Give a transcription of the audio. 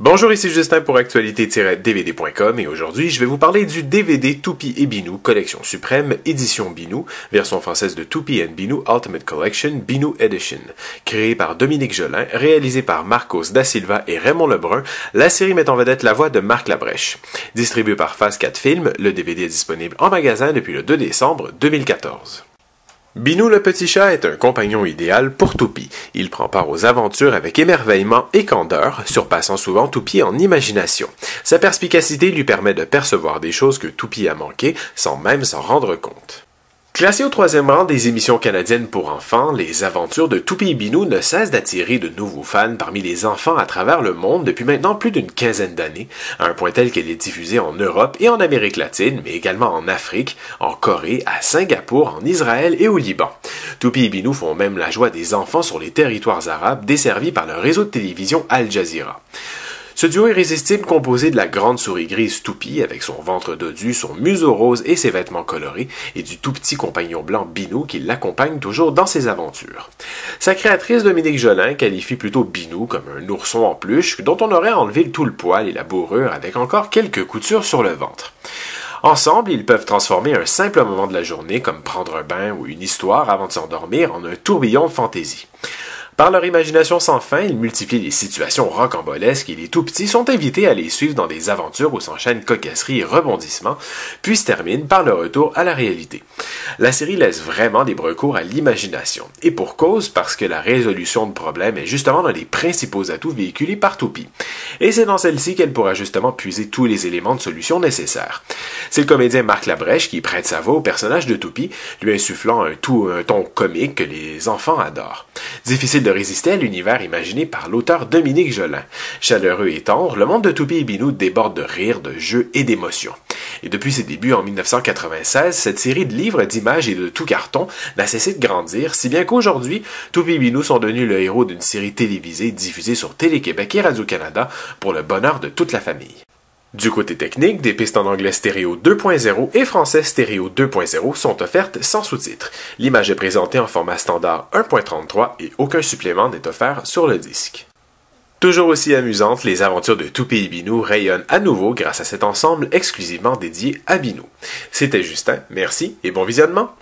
Bonjour, ici Justin pour actualité-dvd.com et aujourd'hui je vais vous parler du DVD Toupie et Binou Collection Suprême Édition Binou, version française de Toupie and Binou Ultimate Collection Binou Edition. Créé par Dominique Jolin, réalisé par Marcos da Silva et Raymond Lebrun, la série met en vedette la voix de Marc Labrèche. Distribué par Phase 4 Films, le DVD est disponible en magasin depuis le 2 décembre 2014. Binou le petit chat est un compagnon idéal pour Toupie. Il prend part aux aventures avec émerveillement et candeur, surpassant souvent Toupie en imagination. Sa perspicacité lui permet de percevoir des choses que Toupie a manquées sans même s'en rendre compte. Classé au 3e rang des émissions canadiennes pour enfants, les aventures de Toupie et Binou ne cessent d'attirer de nouveaux fans parmi les enfants à travers le monde depuis maintenant plus d'une quinzaine d'années, à un point tel qu'elle est diffusée en Europe et en Amérique latine, mais également en Afrique, en Corée, à Singapour, en Israël et au Liban. Toupie et Binou font même la joie des enfants sur les territoires arabes desservis par le réseau de télévision Al Jazeera. Ce duo irrésistible composé de la grande souris grise Toupie avec son ventre dodu, son museau rose et ses vêtements colorés, et du tout petit compagnon blanc Binou qui l'accompagne toujours dans ses aventures. Sa créatrice Dominique Jolin qualifie plutôt Binou comme un ourson en peluche dont on aurait enlevé tout le poil et la bourrure avec encore quelques coutures sur le ventre. Ensemble, ils peuvent transformer un simple moment de la journée comme prendre un bain ou une histoire avant de s'endormir en un tourbillon de fantaisie. Par leur imagination sans fin, ils multiplient les situations rocambolesques et les tout-petits sont invités à les suivre dans des aventures où s'enchaînent cocasseries et rebondissements, puis se terminent par le retour à la réalité. La série laisse vraiment libre cours à l'imagination, et pour cause parce que la résolution de problèmes est justement l'un des principaux atouts véhiculés par Toupie. Et c'est dans celle-ci qu'elle pourra justement puiser tous les éléments de solution nécessaires. C'est le comédien Marc Labrèche qui prête sa voix au personnage de Toupie, lui insufflant un ton comique que les enfants adorent. Difficile de résister à l'univers imaginé par l'auteur Dominique Jolin. Chaleureux et tendre, le monde de Toupie et Binou déborde de rire, de jeux et d'émotions. Et depuis ses débuts en 1996, cette série de livres, d'images et de tout carton n'a cessé de grandir, si bien qu'aujourd'hui, Toupie et Binou sont devenus le héros d'une série télévisée diffusée sur Télé-Québec et Radio-Canada pour le bonheur de toute la famille. Du côté technique, des pistes en anglais stéréo 2.0 et français stéréo 2.0 sont offertes sans sous-titres. L'image est présentée en format standard 1.33 et aucun supplément n'est offert sur le disque. Toujours aussi amusantes, les aventures de Toupie et Binou rayonnent à nouveau grâce à cet ensemble exclusivement dédié à Binou. C'était Justin, merci et bon visionnement!